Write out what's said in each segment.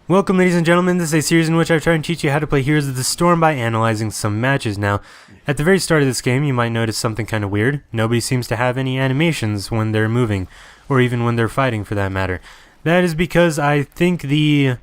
Welcome, ladies and gentlemen. This is a series in which I try and teach you how to play Heroes of the Storm by analyzing some matches. Now, at the very start of this game, you might notice something kind of weird. Nobody seems to have any animations when they're moving, or even when they're fighting for that matter. That is because I think the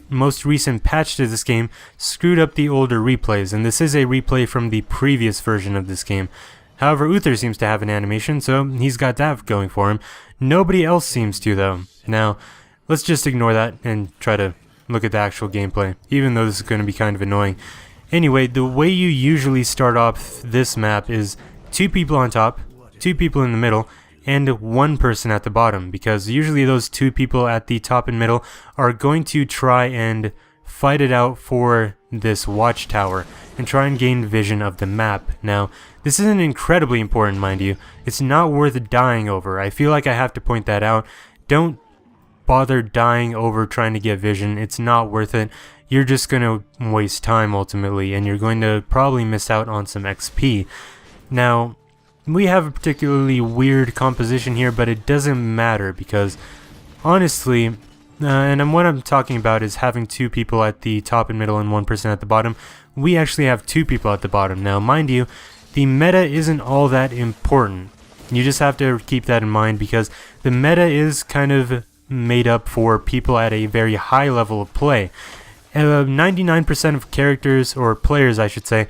most recent patch to this game screwed up the older replays, and this is a replay from the previous version of this game. However, Uther seems to have an animation, so he's got that going for him. Nobody else seems to, though. Now, let's just ignore that and try to look at the actual gameplay, even though this is going to be kind of annoying. Anyway, the way you usually start off this map is 2 people on top, 2 people in the middle, and 1 person at the bottom, because usually those 2 people at the top and middle are going to try and fight it out for this watchtower and try and gain vision of the map. Now, this isn't incredibly important, mind you. It's not worth dying over. I feel like I have to point that out. Don't bother dying over trying to get vision. It's not worth it. You're just going to waste time ultimately, and you're going to probably miss out on some XP. Now, we have a particularly weird composition here, but it doesn't matter because honestly, what I'm talking about is having 2 people at the top and middle and 1 person at the bottom. We actually have 2 people at the bottom. Now, mind you, the meta isn't all that important. You just have to keep that in mind because the meta is kind of made up for people at a very high level of play. 99% of characters, or players I should say,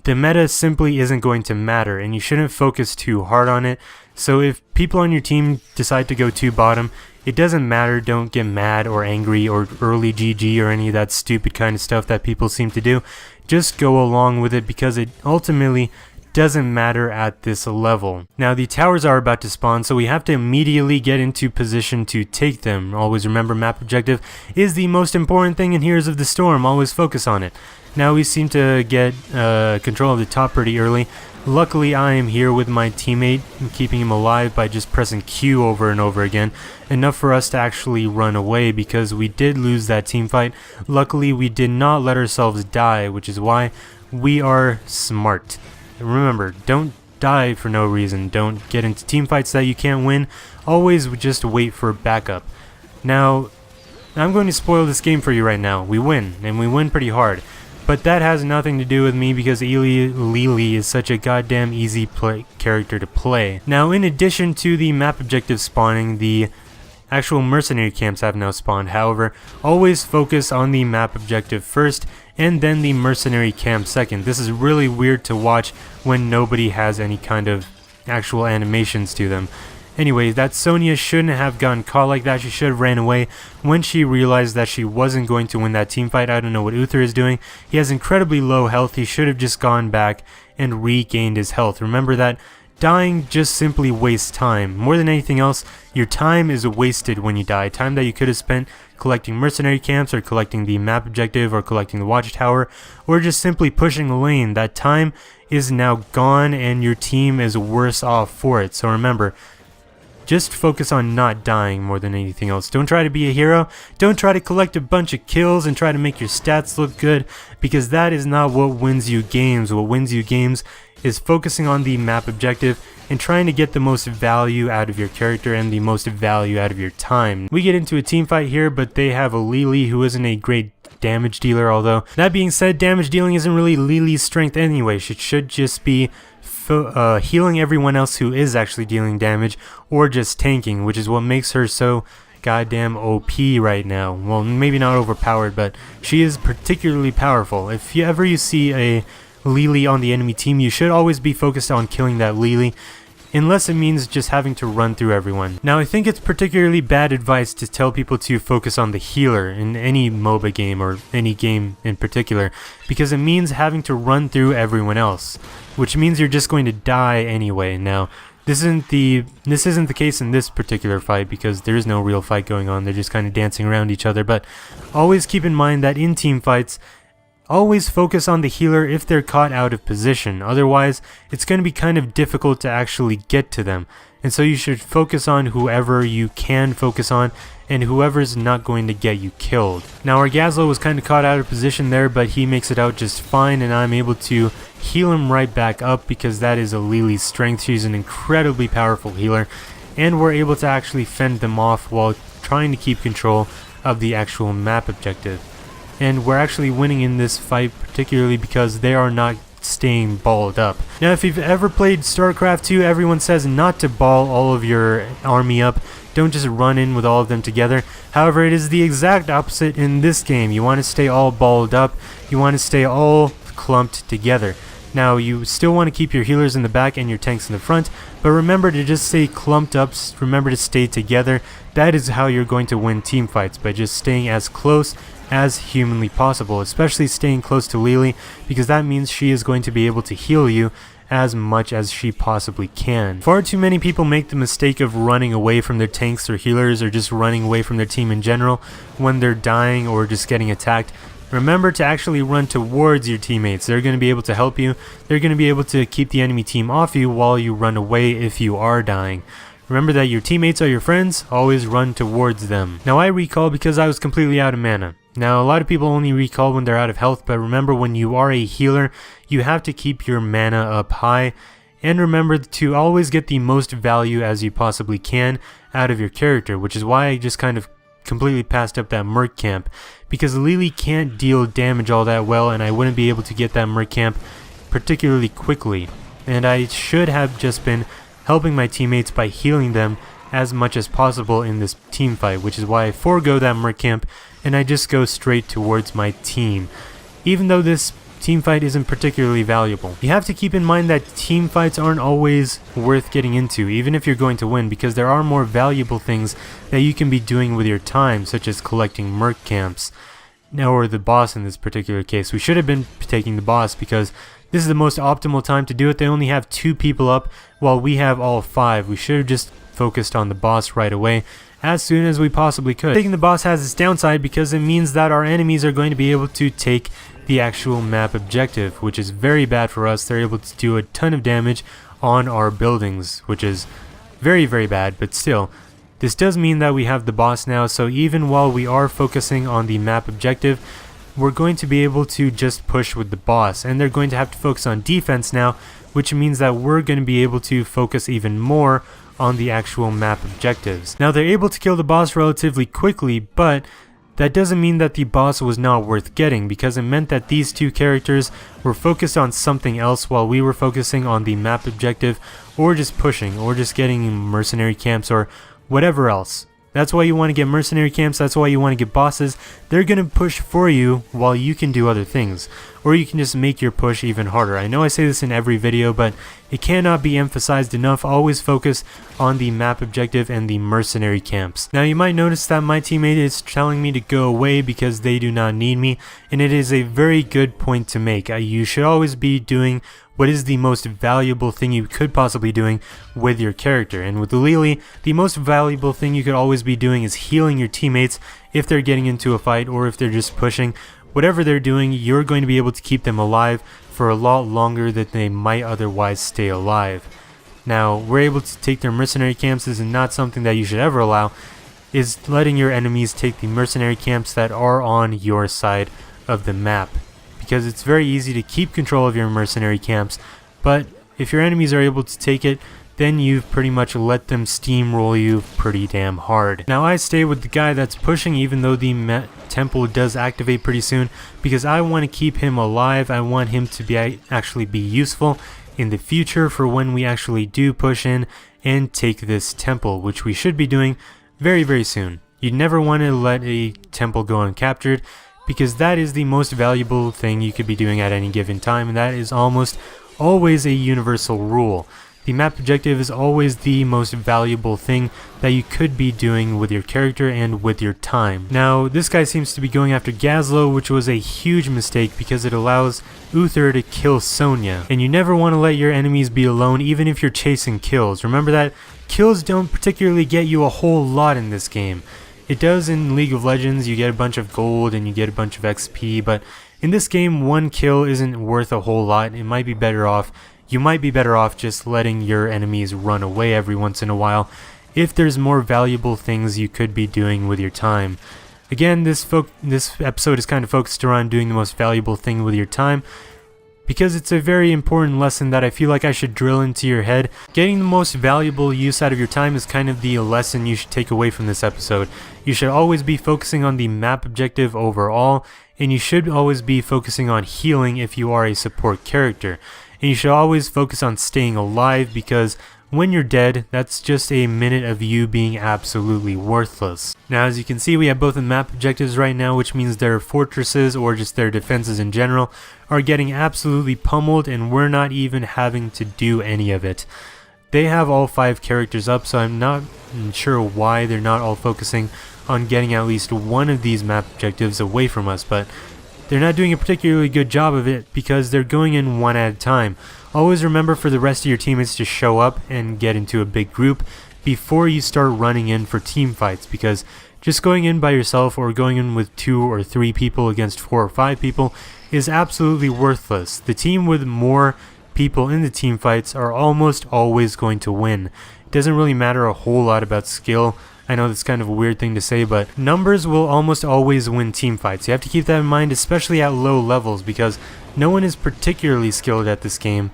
the meta simply isn't going to matter, and you shouldn't focus too hard on it. So if people on your team decide to go 2 bottom, it doesn't matter. Don't get mad or angry or early GG or any of that stupid kind of stuff that people seem to do. Just go along with it because it ultimately doesn't matter at this level. Now, the towers are about to spawn, so we have to immediately get into position to take them. Always remember, map objective is the most important thing in Heroes of the Storm. Always focus on it. Now, we seem to get control of the top pretty early. Luckily, I am here with my teammate, keeping him alive by just pressing Q over and over again. Enough for us to actually run away because we did lose that team fight. Luckily, we did not let ourselves die, which is why we are smart. Remember, don't die for no reason. Don't get into team fights that you can't win. Always just wait for backup. Now, I'm going to spoil this game for you right now. We win, and we win pretty hard. But that has nothing to do with me because Lily is such a goddamn easy character to play. Now, in addition to the map objective spawning, the actual mercenary camps have now spawned. However, always focus on the map objective first and then the mercenary camp second. This is really weird to watch when nobody has any kind of actual animations to them. Anyway, that Sonya shouldn't have gotten caught like that. She should have ran away when she realized that she wasn't going to win that team fight. I don't know what Uther is doing. He has incredibly low health. He should have just gone back and regained his health. Remember that dying just simply wastes time. More than anything else, your time is wasted when you die. Time that you could have spent collecting mercenary camps or collecting the map objective or collecting the watchtower or just simply pushing the lane. That time is now gone and your team is worse off for it. So remember, just focus on not dying more than anything else. Don't try to be a hero. Don't try to collect a bunch of kills and try to make your stats look good because that is not what wins you games. What wins you games is focusing on the map objective and trying to get the most value out of your character and the most value out of your time. We get into a team fight here, but they have a Lily who isn't a great damage dealer, although that being said, damage dealing isn't really Lily's strength anyway. She should just be healing everyone else who is actually dealing damage or just tanking, which is what makes her so goddamn OP right now. Well, maybe not overpowered, but she is particularly powerful. If you see a Lily on the enemy team, you should always be focused on killing that Lily, unless it means just having to run through everyone. Now, I think it's particularly bad advice to tell people to focus on the healer in any MOBA game or any game in particular, because it means having to run through everyone else, which means you're just going to die anyway. Now, this isn't the case in this particular fight because there is no real fight going on. They're just kind of dancing around each other, but always keep in mind that in team fights, always focus on the healer if they're caught out of position. Otherwise, it's going to be kind of difficult to actually get to them. And so you should focus on whoever you can focus on and whoever's not going to get you killed. Now, our Gazlo was kind of caught out of position there, but he makes it out just fine, and I'm able to heal him right back up because that is a Lily's strength. She's an incredibly powerful healer, and we're able to actually fend them off while trying to keep control of the actual map objective. And we're actually winning in this fight particularly because they are not staying balled up. Now if you've ever played StarCraft 2, everyone says not to ball all of your army up. Don't just run in with all of them together. However, it is the exact opposite in this game. You want to stay all balled up. You want to stay all clumped together. Now you still want to keep your healers in the back and your tanks in the front, but remember to just stay clumped up, remember to stay together. That is how you're going to win team fights, by just staying as close as humanly possible, especially staying close to Lily, because that means she is going to be able to heal you as much as she possibly can. Far too many people make the mistake of running away from their tanks or healers, or just running away from their team in general when they're dying or just getting attacked. Remember to actually run towards your teammates. They're going to be able to help you. They're going to be able to keep the enemy team off you while you run away if you are dying. Remember that your teammates are your friends. Always run towards them. Now I recall because I was completely out of mana. Now a lot of people only recall when they're out of health, but remember when you are a healer, you have to keep your mana up high. And remember to always get the most value as you possibly can out of your character, which is why I just kind of completely passed up that Merc camp, because Lily can't deal damage all that well, and I wouldn't be able to get that Merc camp particularly quickly. And I should have just been helping my teammates by healing them as much as possible in this team fight, which is why I forego that Merc camp and I just go straight towards my team, even though this team fight isn't particularly valuable. You have to keep in mind that team fights aren't always worth getting into, even if you're going to win, because there are more valuable things that you can be doing with your time, such as collecting Merc camps. Now, or the boss in this particular case. We should have been taking the boss because this is the most optimal time to do it. They only have 2 people up while we have all 5. We should have just focused on the boss right away as soon as we possibly could. Taking the boss has its downside because it means that our enemies are going to be able to take the actual map objective, which is very bad for us. They're able to do a ton of damage on our buildings, which is very, very bad, but still. This does mean that we have the boss now, so even while we are focusing on the map objective, we're going to be able to just push with the boss, and they're going to have to focus on defense now, which means that we're going to be able to focus even more on the actual map objectives. Now, they're able to kill the boss relatively quickly, but that doesn't mean that the boss was not worth getting, because it meant that these 2 characters were focused on something else while we were focusing on the map objective, or just pushing, or just getting mercenary camps, or whatever else. That's why you want to get mercenary camps, that's why you want to get bosses. They're going to push for you while you can do other things. Or you can just make your push even harder. I know I say this in every video, but it cannot be emphasized enough. Always focus on the map objective and the mercenary camps. Now you might notice that my teammate is telling me to go away because they do not need me, and it is a very good point to make. You should always be doing what is the most valuable thing you could possibly doing with your character. And with Lily, the most valuable thing you could always be doing is healing your teammates if they're getting into a fight or if they're just pushing. Whatever they're doing, you're going to be able to keep them alive for a lot longer than they might otherwise stay alive. Now, we're able to take their mercenary camps. This is not something that you should ever allow, is letting your enemies take the mercenary camps that are on your side of the map. Because it's very easy to keep control of your mercenary camps, but if your enemies are able to take it, then you've pretty much let them steamroll you pretty damn hard. Now I stay with the guy that's pushing even though the temple does activate pretty soon, because I want to keep him alive. I want him to be actually be useful in the future for when we actually do push in and take this temple, which we should be doing very, very soon. You never want to let a temple go uncaptured, because that is the most valuable thing you could be doing at any given time, and that is almost always a universal rule. The map objective is always the most valuable thing that you could be doing with your character and with your time. Now, this guy seems to be going after Gazlo, which was a huge mistake because it allows Uther to kill Sonya. And you never want to let your enemies be alone, even if you're chasing kills. Remember that kills don't particularly get you a whole lot in this game. It does in League of Legends. You get a bunch of gold and you get a bunch of XP, but in this game, 1 kill isn't worth a whole lot. It might be better off. You might be better off just letting your enemies run away every once in a while if there's more valuable things you could be doing with your time. Again, this episode is kind of focused around doing the most valuable thing with your time, because it's a very important lesson that I feel like I should drill into your head. Getting the most valuable use out of your time is kind of the lesson you should take away from this episode. You should always be focusing on the map objective overall, and you should always be focusing on healing if you are a support character. And you should always focus on staying alive, because when you're dead, that's just a minute of you being absolutely worthless. Now, as you can see, we have both the map objectives right now, which means their fortresses, or just their defenses in general, are getting absolutely pummeled, and we're not even having to do any of it. They have all 5 characters up, so I'm not sure why they're not all focusing on getting at least one of these map objectives away from us, but they're not doing a particularly good job of it because they're going in one at a time. Always remember for the rest of your teammates to show up and get into a big group before you start running in for team fights, because just going in by yourself or going in with 2 or 3 people against 4 or 5 people is absolutely worthless. The team with more people in the team fights are almost always going to win. It doesn't really matter a whole lot about skill. I know that's kind of a weird thing to say, but numbers will almost always win team fights. You have to keep that in mind, especially at low levels, because no one is particularly skilled at this game,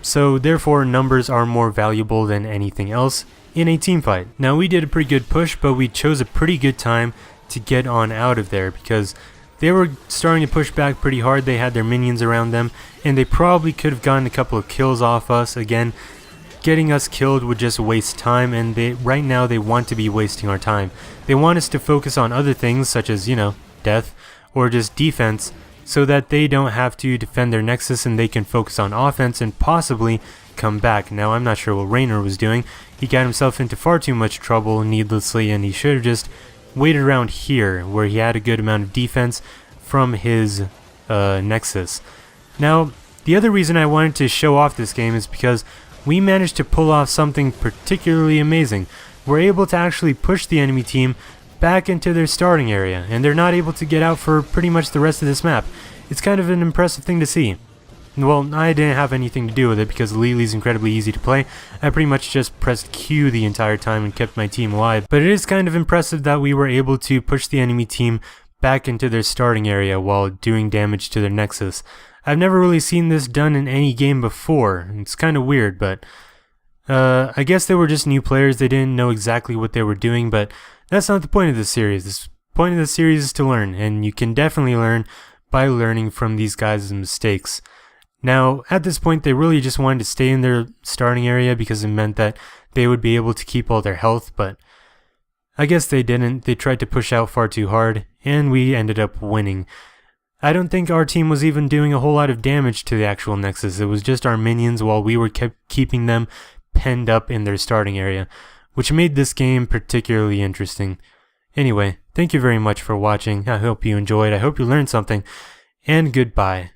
so therefore numbers are more valuable than anything else in a team fight. Now, we did a pretty good push, but we chose a pretty good time to get on out of there, because they were starting to push back pretty hard. They had their minions around them, and they probably could have gotten a couple of kills off us. Again, getting us killed would just waste time, and right now they want to be wasting our time. They want us to focus on other things, such as, death, or just defense, so that they don't have to defend their nexus and they can focus on offense and possibly come back. Now, I'm not sure what Raynor was doing. He got himself into far too much trouble needlessly, and he should have just waited around here, where he had a good amount of defense from his nexus. Now, the other reason I wanted to show off this game is because we managed to pull off something particularly amazing. We're able to actually push the enemy team back into their starting area, and they're not able to get out for pretty much the rest of this map. It's kind of an impressive thing to see. Well, I didn't have anything to do with it because Lily's incredibly easy to play. I pretty much just pressed Q the entire time and kept my team alive. But it is kind of impressive that we were able to push the enemy team back into their starting area while doing damage to their nexus. I've never really seen this done in any game before. It's kind of weird, but I guess they were just new players. They didn't know exactly what they were doing, but that's not the point of this series. The point of the series is to learn, and you can definitely learn by learning from these guys' mistakes. Now, at this point, they really just wanted to stay in their starting area because it meant that they would be able to keep all their health, but I guess they didn't. They tried to push out far too hard, and we ended up winning. I don't think our team was even doing a whole lot of damage to the actual nexus. It was just our minions while we were keeping them penned up in their starting area, which made this game particularly interesting. Anyway, thank you very much for watching. I hope you enjoyed. I hope you learned something, and goodbye.